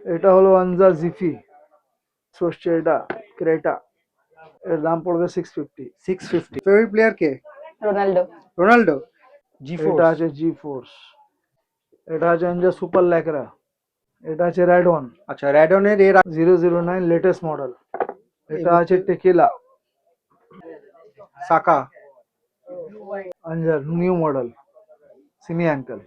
এটা হলো আনজা জিফি সর্ষে, এটা ক্রেটা। এর দাম পড়বে 650। 650। ফেভারিট প্লেয়ার কে? রোনাল্ডো। রোনাল্ডো। জি এটা ফোর্স। আছে জি ফোর্স। এটা আছে আনজা সুপার ল্যাকরা। এটা আছে রেড ওয়ান আচ্ছা, র্যাডনের এর 009 লেটেস্ট মডেল। এই এটা আছে মুহূর্তে টেকিলা সাকা। Anzar new model semi ankle.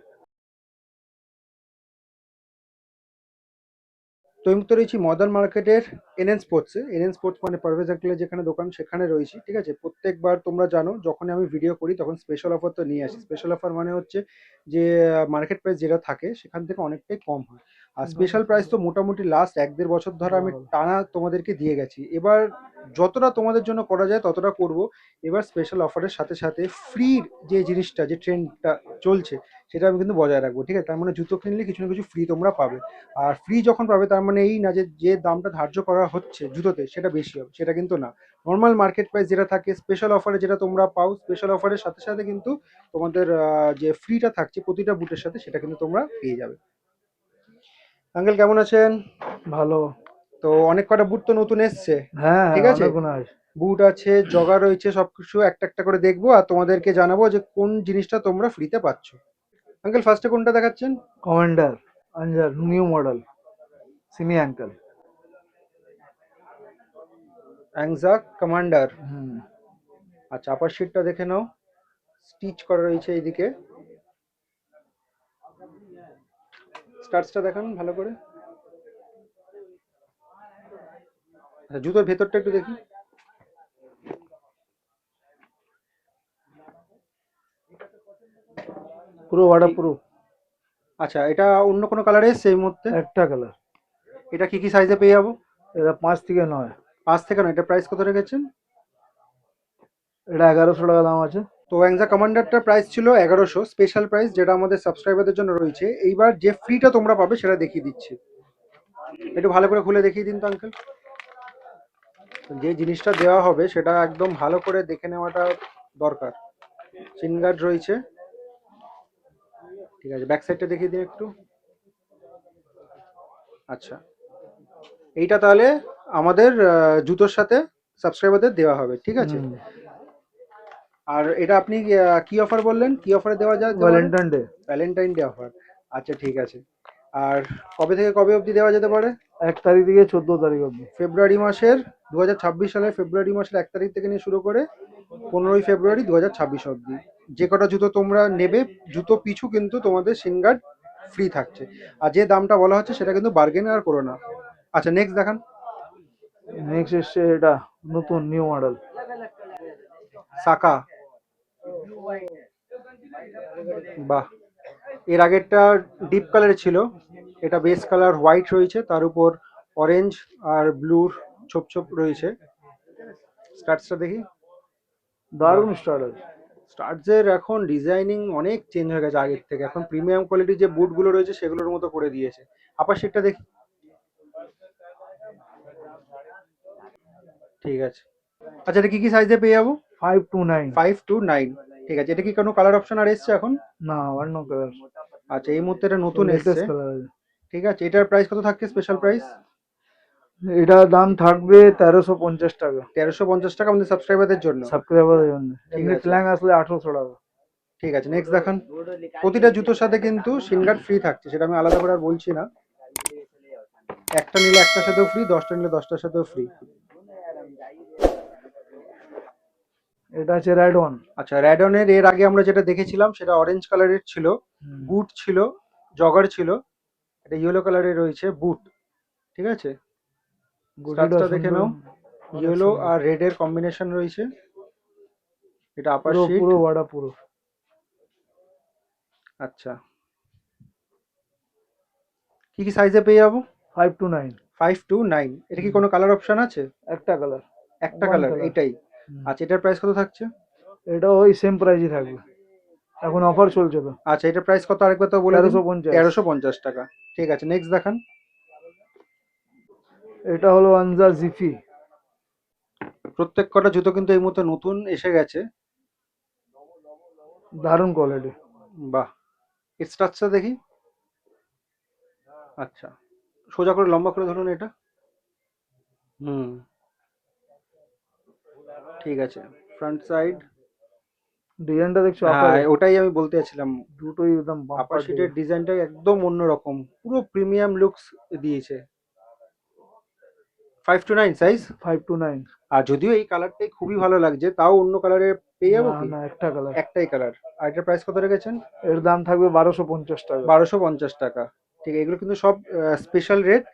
তো এই মুহূর্তে রয়েছি মডার্ন মার্কেটের এনএন স্পোর্টসে। এনএন স্পোর্টস মানে পারভেজ আঙ্কেলের যেখানে দোকান সেখানে রয়েছি, ঠিক আছে। প্রত্যেকবার তোমরা জানো যখন আমি ভিডিও করি তখন স্পেশাল অফার তো নিয়ে আসি। স্পেশাল অফার মানে হচ্ছে যে মার্কেট প্রাইস যেটা থাকে সেখান থেকে অনেকটাই কম হয়। আর স্পেশাল প্রাইস তো মোটামুটি লাস্ট 1-1.5 বছর ধরে আমি টানা তোমাদেরকে দিয়ে গেছি। এবার যতটা তোমাদের জন্য করা যায় ততটা করব। এবার স্পেশাল অফারের সাথে সাথে ফ্রির যে জিনিসটা, যে ট্রেন্ডটা চলছে সেটা আমি কিন্তু বজায় রাখবো, ঠিক আছে। তার মানে জুতো কিনলে কিছু না কিছু ফ্রি তোমরা পাবে। আর ফ্রি যখন পাবে তার মানে এই না যে যে দামটা ধার্য করা হচ্ছে জুতোতে সেটা বেশি হবে, সেটা কিন্তু না। নর্মাল মার্কেট প্রাইস যেটা থাকে, স্পেশাল অফারে যেটা তোমরা পাও, স্পেশাল অফারের সাথে সাথে কিন্তু তোমাদের যে ফ্রিটা থাকছে প্রতিটা বুটের সাথে সেটা কিন্তু তোমরা পেয়ে যাবে। আঙ্কেল কেমন আছেন? ভালো। তো অনেক কটা বুট তো নতুন এসছে, হ্যাঁ ঠিক হ্যাঁ, আছে। অনেক গুণ আছে। বুট আছে, জগা রয়েছে, সবকিছু একটা একটা করে দেখবো আর তোমাদেরকে জানাবো যে কোন জিনিসটা তোমরা ফ্রিতে পাচ্ছ। আঙ্কেল ফার্স্টে কোনটা দেখাচ্ছেন? কমান্ডার আনজার নিউ মডেল সিমি অ্যাঙ্কেল। অ্যাংজা কমান্ডার। হুম। আচ্ছা, আপার শিটটা দেখে নাও, স্টিচ করা রয়েছে এইদিকে। স্টার্চটা দেখান ভালো করে। আচ্ছা, জুতোর ভেতরটা একটু দেখি। পুরো ঠিক। ওয়াটারপ্রুফ। আচ্ছা, এটা অন্য কোনো কালারে এসছে এই মুহূর্তে? একটা কালার। এটা কি কি সাইজে পেয়ে যাবো? এটা 5 থেকে 9। 5 থেকে 9। এটা প্রাইস কত রেখেছেন? এটা 1100 টাকা দাম আছে। তো অ্যাংজা কমান্ডারটার প্রাইস ছিল 1100, স্পেশাল প্রাইস যেটা আমাদের সাবস্ক্রাইবারদের জন্য রয়েছে। এইবার যে ফ্রিটা তোমরা পাবে সেটা দেখিয়ে দিচ্ছি। একটু ভালো করে খুলে দেখিয়ে দিন তো আঙ্কেল। যে জিনিসটা দেওয়া হবে সেটা একদম ভালো করে দেখে নেওয়াটা দরকার। চিন গার্ড রয়েছে, ঠিক আছে। ব্যাক সাইডটা দেখিয়ে দিন একটু। আচ্ছা, এইটা তাহলে আমাদের জুতোর সাথে সাবস্ক্রাইবারদের দেওয়া হবে, ঠিক আছে। হুম। আর এটা আপনি কি অফার বললেন, কি অফারে দেওয়া যেতে পারে? Valentine day. Valentine day offer. আচ্ছা, ঠিক আছে। আর কবে থেকে কবে অবধি দেওয়া যেতে পারে? 1 তারিখ থেকে 14 তারিখ অবধি। ফেব্রুয়ারি মাসের 2026 সালের ফেব্রুয়ারি মাসের 1 তারিখ থেকে নিয়ে শুরু করে 15ই ফেব্রুয়ারি 2026 অবধি যে কটা জুতো তোমরা নেবে, জুতো পিছু কিন্তু তোমাদের সিনগার্ড ফ্রি থাকছে। আর যে দামটা বলা হচ্ছে সেটা কিন্তু বার্গেন আর করো না। আচ্ছা, নেক্সট দেখান। নেক্সট এসছে এটা নতুন নিউ মডেল। সাকা। বাহ। এর আগেরটা ডিপ কালারে ছিল, এটা বেস কালার হোয়াইট রয়েছে, তার উপর অরেঞ্জ আর ব্লুর ছোপ ছোপ রয়েছে। স্টার্টসটা দেখি। দারুণ স্টার্ট আছে। স্টার্টসের এখন ডিজাইনিং অনেক চেঞ্জ হয়ে গেছে আগের থেকে, এখন প্রিমিয়াম কোয়ালিটির যে বুটগুলো রয়েছে সেগুলোর মতো করে দিয়েছে। আপার শিটটা দেখি। ঠিক আছে। আচ্ছা, এটা কি কি সাইজে পেয়ে যাবো? 5 to 9। 5 to 9। ঠিক আছে, এটা কি কোনো কালার অপশন আর এসছে এখন? না, অন্য কালার। আচ্ছা, এই মুহূর্তে এটা নতুন এসছে, লেটেস্ট কালার আছে। ঠিক আছে। এটার প্রাইস কত থাকছে, স্পেশাল প্রাইস? এটার দাম থাকবে 1350 টাকা 1350 টাকা আমাদের সাবস্ক্রাইবারদের জন্য, সাবস্ক্রাইবারের জন্য। ঠিক এমনি আছে। প্ল্যান আসলে 1800 টাকা। ঠিক আছে, নেক্সট দেখান। প্রতিটা জুতোর সাথে কিন্তু সিনগার্ড ফ্রি থাকছে, সেটা আমি আলাদা করে আর বলছি না। একটা নিলে একটার সাথেও ফ্রি, 10টা নিলে 10টার সাথেও ফ্রি। এটা আছে রেড ওয়ান। আচ্ছা, র্যাডনের এর আগে আমরা যেটা দেখেছিলাম সেটা অরেঞ্জ কালারের ছিল, বুট ছিল, জগার ছিল। এটা ইয়েলো কালারের রয়েছে বুট, ঠিক আছে। গুটিটা স্টার্চটা দেখে সুন্দর, নাও, অনেক ইয়েলো সুন্দর। আর রেড এর কম্বিনেশন রয়েছে। এটা আপার পুরো শিট। পুরো ওয়াটার পুরো। আচ্ছা, কি কি সাইজে পেয়ে যাবো? 5 to 9। 5 to 9। এটা কি কোনো কালার অপশন আছে? একটা কালার। একটা ওয়ান কালার, কালার। এইটাই। আচ্ছা, এটার প্রাইস কত থাকছে? এটা ওই সেম প্রাইসই থাকবে, এখন অফার চলছে তো। আচ্ছা, এটার প্রাইস কত আরেকবার তো বলে দিন। 1350। 1350 টাকা। ঠিক আছে, নেক্সট দেখান। এটা হলো আনজা জিফি। প্রত্যেক কটা জুতো কিন্তু এই মুহূর্তে নতুন এসে গেছে। দারুণ কোয়ালিটি। বাহ। এর স্ট্রাকচার দেখি। আচ্ছা, সোজা করে লম্বা করে ধরুন এটা। হুম, ঠিক আছে। ফ্রন্ট সাইড, ডিজাইনটা দেখছো হ্যাঁ আপারে, ওটাই আমি বলতে যাচ্ছিলাম। দুটোই একদম আপার বাম্পার সিটের ডিজাইন। ডিজাইনটা একদম অন্যরকম, পুরো প্রিমিয়াম লুকস দিয়েছে। 5 to 9 সাইজ। 5 to 9। আর যদিও এই কালারটাই খুবই ভালো লাগছে, তাও অন্য কালারে পেয়ে যাবো না কি? না, একটা কালার। একটাই কালার। আর এটার প্রাইস কত রেখেছেন? এর দাম থাকবে 1250 টাকা। 1250 টাকা। ঠিক আছে, এগুলো কিন্তু সব স্পেশাল রেট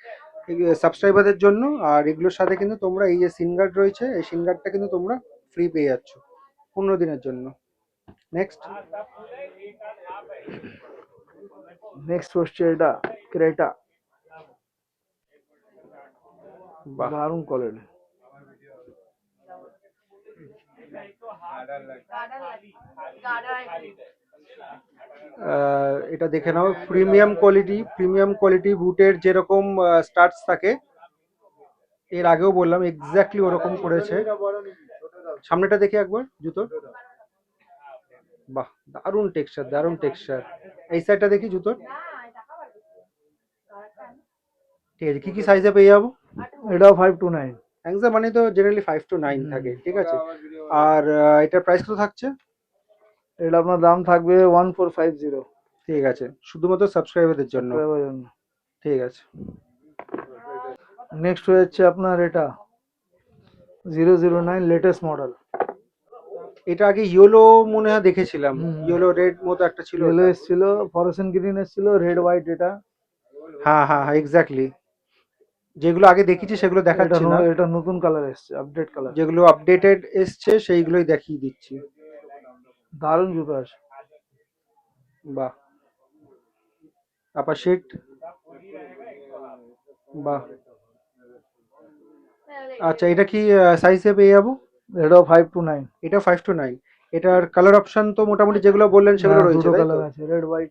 সাবস্ক্রাইবারদের জন্য। আর এগুলোর সাথে কিন্তু তোমরা এই যে সিন গার্ড রয়েছে, এই সিন গার্ডটা কিন্তু তোমরা ফ্রি পেয়ে যাচ্ছ 15 দিনের জন্য। নেক্সট। নেক্সট হচ্ছে এটা ক্রেটা, বাহ, দারুণ কোয়ালিটি। এটা দেখে নাও, প্রিমিয়াম কোয়ালিটি বুটের যেরকম স্টার্টস থাকে, এর আগেও বললাম এক্স্যাক্টলি ওরকম করেছে। সামনেটা দেখি একবার জুতো। বাহ, দারুণ টেক্সচার, দারুণ টেক্সচার। এই সাইডটা দেখি জুতোর। ঠিক আছে, কি কি সাইজে পেয়ে যাবো? এটাও 5 to 9। অ্যাংজা মানে তো জেনারেলি 5 to 9 থাকে, ঠিক আছে। আর এটার প্রাইস কত থাকছে? এটা আপনার দাম থাকবে 1450 ঠিক আছে, শুধুমাত্র সাবস্ক্রাইবারদের জন্য। সাবস্ক্রাইবার জন্য। ঠিক আছে। নেক্সট হচ্ছে আপনার এটা 009 লেটেস্ট মডেল। এটা আগে ইয়েলো মনে হয় দেখেছিলাম, হুম। ইয়েলো রেড মতো একটা ছিল ইয়েলো ওটা। এসছিল, ফরসেন গ্রিন এসছিল, রেড হোয়াইট এটা। হ্যাঁ হ্যাঁ হ্যাঁ, এক্স্যাক্টলি। যেগুলো আগে দেখেছি সেগুলো দেখাচ্ছি না, এটা নতুন কালার এসছে, আপডেট কালার। যেগুলো আপডেটেড এসছে সেইগুলোই দেখিয়ে দিচ্ছি। দারুণ জুতো আছে। বাহ, আপার শিট, বাহ। আচ্ছা, এটা কি সাইজে পেয়ে যাবো? এটাও 5 to 9। এটা 5 to 9। এটার কালার অপশন তো মোটামুটি যেগুলো বললেন সেগুলো হ্যাঁ, রয়েছে, দুটো তাই তো? কালার আছে, রেড হোয়াইট।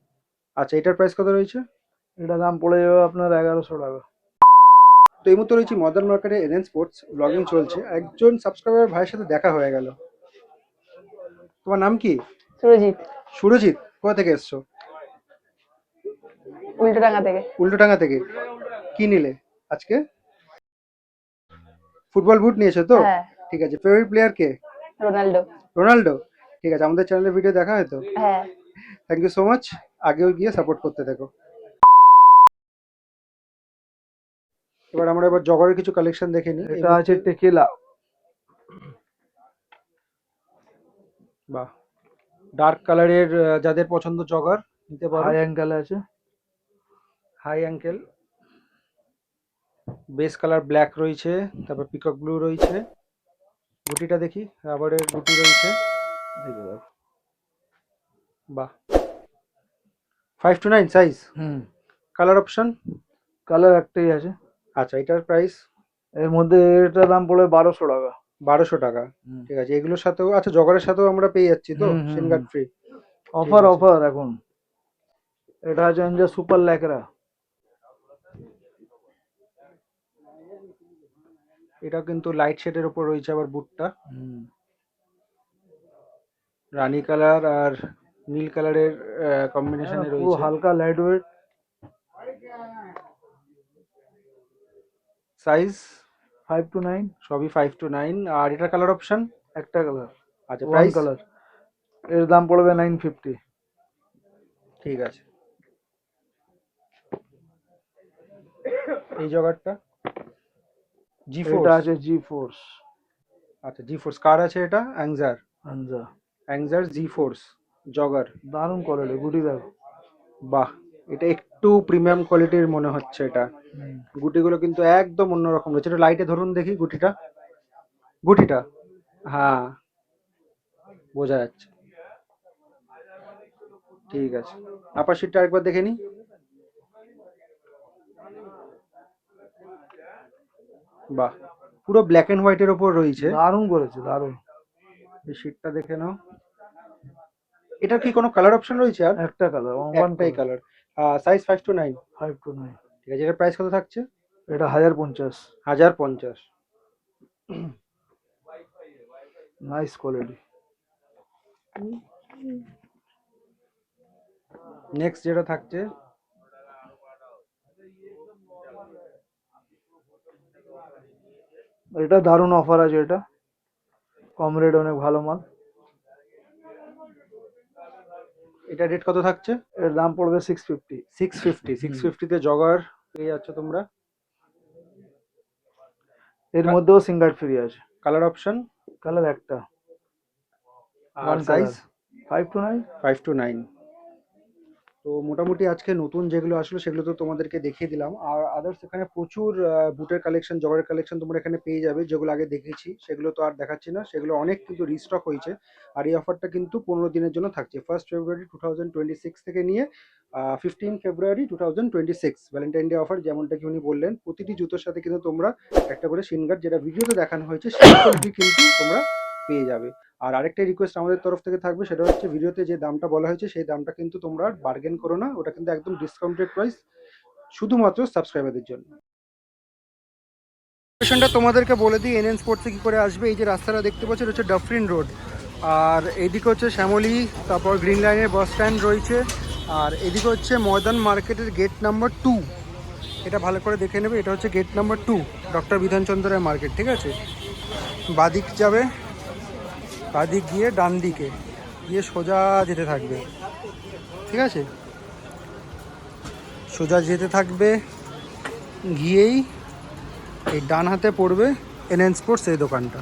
আচ্ছা, এটার প্রাইস কত রয়েছে? এটা দাম পড়ে যাবে আপনার 1100 টাকা। তো এই মুহূর্তে রয়েছি মডার্ন মার্কেটে, এনএন স্পোর্টস ব্লগিং চলছে। একজন সাবস্ক্রাইবার ভাইয়ের সাথে দেখা হয়ে গেল। তোমার নাম কি? সুরজিৎ, সুরজিৎ, কোথা থেকে এসছো? উল্টোডাঙ্গা থেকে। উল্টোডাঙ্গা থেকে। কি নিলে আজকে? ফুটবল বুট নিয়েছো তো? হ্যাঁ, ঠিক আছে, ফেভারিট প্লেয়ার কে? রোনাল্ডো। রোনাল্ডো। ঠিক আছে, আমাদের চ্যানেলে ভিডিও দেখা হয় তো? হ্যাঁ, থ্যাংক ইউ সো মাচ। আগেও গিয়ে সাপোর্ট করতে থাকো। এবার জগারের কিছু কালেকশন দেখে নিই এই এটা আছে মুহূর্তে। টেকিলা। বাহ, ডার্ক কালারের যাদের পছন্দ জগার নিতে পারো। হাই অ্যাঙ্কেল আছে। High ankle, base colour black রয়েছে, তারপর পিকক ব্লু রয়েছে। গুটিটা দেখি, রাবারের গুটি রয়েছে। দেখে দাও। বাহ, 5 to 9 size. Hmm. Colour option? Colour একটাই আছে। আচ্ছা, এটার প্রাইস? এর মধ্যে এটার দাম পড়বে 1200 টাকা। 1200 টাকা। হুম। ঠিক আছে, এগুলোর সাথেও আচ্ছা, জগারের সাথেও আমরা পেয়ে যাচ্ছি তো হুম, হুম, সিনগার্ড ফ্রি? অফার আছে। অফার এখন। এটা আছে যে সুপার ল্যাকরা। এটা কিন্তু লাইট শেডের উপর রয়েছে আবার বুটটা। হুম। রানী কালার আর নীল কালারের কম্বিনেশনে পুরো রয়েছে। হালকা লাইট ওয়েট। সাইজ? 5 to 9। সবই 5 to 9। আর এটার কালার অপশন? একটা কালার, আচ্ছা, ওয়ান প্রাইস? কালার। এর দাম পড়বে 950। ঠিক আছে। এই জগারটা? জি এটা ফোর্স। আছে জি ফোর্স। আচ্ছা, জি ফোর্স কার আছে এটা? অ্যাংজার। আনজা। অ্যাংজার জি ফোর্স জগার। দারুণ কোয়ালিটি, গুটি দেখো। বাহ, এটা একটু প্রিমিয়াম কোয়ালিটির মনে হচ্ছে এটা। হুম। গুটিগুলো কিন্তু একদম অন্যরকম রয়েছে। এটা লাইটে ধরুন দেখি গুটিটা। গুটিটা, হ্যাঁ, বোঝা যাচ্ছে। ঠিক আছে, আপার শিটটা আরেকবার দেখে নিই। বাহ, পুরো ব্ল্যাক এন্ড হোয়াইটের ওপর রয়েছে। দারুণ করেছে, দারুণ। এই শিটটা দেখে নাও। এটা কি কোনো কালার অপশন রয়েছে আর? একটা কালার, ওয়ান একটাই colour. Colour. Size 5 to 9। 5 to 9। ঠিক আছে, এটার প্রাইস কত থাকছে? এটা 1050। 1050। Nice quality. নেক্সট যেটা থাকছে, এটা দারুণ অফার আছে, এটা কম রেট, অনেক ভালো মাল। এটা রেট কত থাকছে? এর দাম পড়বে 650। 650। 650-তে জগার পেয়ে যাচ্ছ তোমরা। এর মধ্যেও সিঙ্গার ফ্রি আছে। Colour option? কালার একটা, আর One size? color, 5 to 9। 5 to 9। তো মোটামুটি আজকে নতুন যেগুলো আসলো সেগুলো তো তোমাদেরকে দেখিয়ে দিলাম। আর আদার্স এখানে প্রচুর বুটের কালেকশন, জগারের কালেকশন তোমরা এখানে পেয়ে যাবে, যেগুলো আগে দেখিয়েছি সেগুলো তো আর দেখাচ্ছি না, সেগুলো অনেক কিন্তু রিস্টক হয়েছে। আর এই অফারটা কিন্তু 15 দিনের জন্য থাকছে, 1 ফেব্রুয়ারি 2026 থেকে নিয়ে 15 ফেব্রুয়ারি 2026, ভ্যালেন্টাইন ডে অফার। যেমনটা কি উনি বললেন, প্রতিটি জুতোর সাথে কিন্তু তোমরা একটা করে শিন গার্ড, যেটা ভিডিওতে দেখানো হয়েছে সেই কোয়ালিটি কিন্তু তোমরা পেয়ে যাবে। আর আরেকটা রিকোয়েস্ট আমাদের তরফ থেকে থাকবে, সেটা হচ্ছে ভিডিওতে যে দামটা বলা হয়েছে সেই দামটা কিন্তু তোমরা বার্গেন করো না, ওটা কিন্তু একদম ডিসকাউন্টেড প্রাইস শুধুমাত্র সাবস্ক্রাইবারদের জন্য। লোকেশনটা তোমাদেরকে বলে দিই, এনএন স্পোর্টসে কী করে আসবে। এই যে রাস্তাটা দেখতে পাচ্ছ, এটা হচ্ছে ডাফরিন রোড, আর এইদিকে হচ্ছে শ্যামলী, তারপর গ্রিন লাইনের বাস স্ট্যান্ড রয়েছে, আর এদিকে হচ্ছে ময়দান মার্কেটের গেট নাম্বার 2। এটা ভালো করে দেখে নেবে, এটা হচ্ছে গেট নাম্বার 2, ডক্টর বিধানচন্দ্র রায় মার্কেট, ঠিক আছে। বাদিক যাবে, বাদিক গিয়ে ডান দিকে গিয়ে সোজা যেতে থাকবে, ঠিক আছে। সোজা যেতে থাকবে, গিয়েই এই ডান হাতে পড়বে এনএন স্পোর্টস এই দোকানটা।